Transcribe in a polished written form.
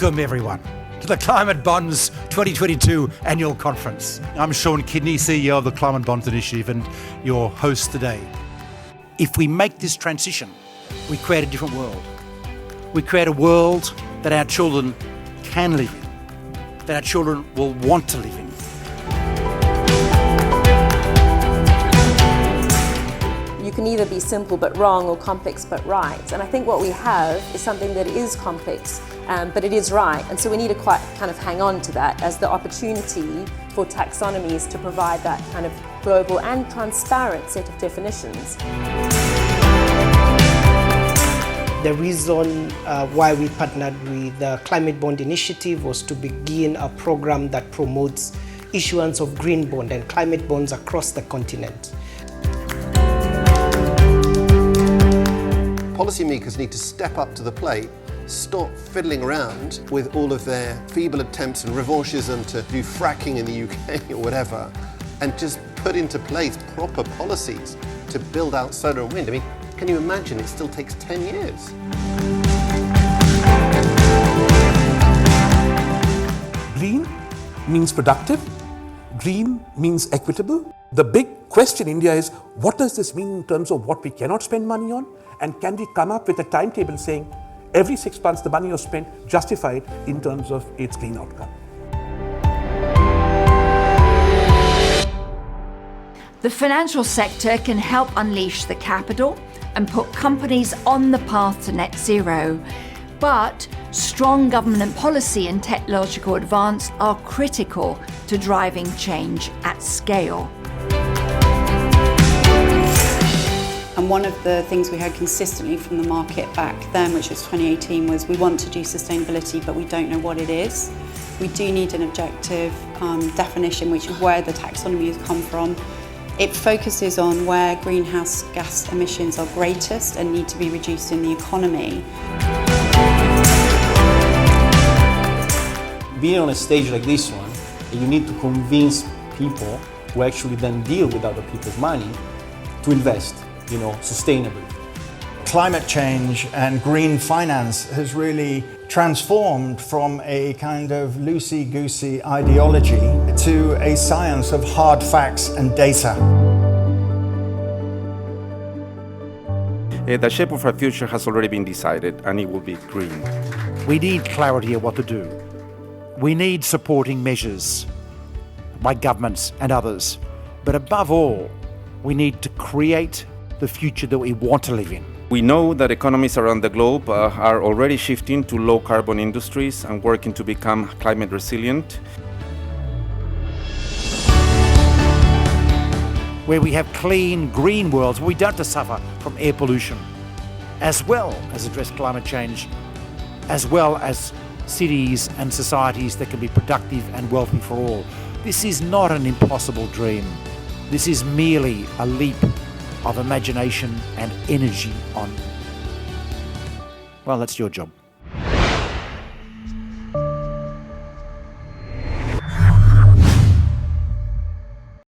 Welcome everyone to the Climate Bonds 2022 annual conference. I'm Sean Kidney, CEO of the Climate Bonds Initiative and your host today. If we make this transition, we create a different world. We create a world that our children can live in, that our children will want to live in. You can either be simple but wrong or complex but right. And I think what we have is something that is complex, but it is right. And so we need to quite kind of hang on to that as the opportunity for taxonomies to provide that kind of global and transparent set of definitions. The reason why we partnered with the Climate Bond Initiative was to begin a program that promotes issuance of green bond and climate bonds across the continent. Policymakers need to step up to the plate, stop fiddling around with all of their feeble attempts and revanchism to do fracking in the UK or whatever, and just put into place proper policies to build out solar and wind. I mean, can you imagine it still takes 10 years? Green means productive. Green means equitable. The big question in India is, what does this mean in terms of what we cannot spend money on? And can we come up with a timetable saying every 6 months the money you spent justified in terms of its green outcome? The financial sector can help unleash the capital and put companies on the path to net zero. But strong government policy and technological advance are critical to driving change at scale. And one of the things we heard consistently from the market back then, which was 2018, was we want to do sustainability, but we don't know what it is. We do need an objective definition, which is where the taxonomy has come from. It focuses on where greenhouse gas emissions are greatest and need to be reduced in the economy. Being on a stage like this one, you need to convince people who actually then deal with other people's money to invest, sustainably. Climate change and green finance has really transformed from a kind of loosey-goosey ideology to a science of hard facts and data. The shape of our future has already been decided, and it will be green. We need clarity of what to do. We need supporting measures by governments and others. But above all, we need to create the future that we want to live in. We know that economies around the globe are already shifting to low-carbon industries and working to become climate resilient. Where we have clean, green worlds, where we don't have to suffer from air pollution, as well as address climate change, as well as cities and societies that can be productive and wealthy for all. This is not an impossible dream. This is merely a leap of imagination and energy on. Well, that's your job.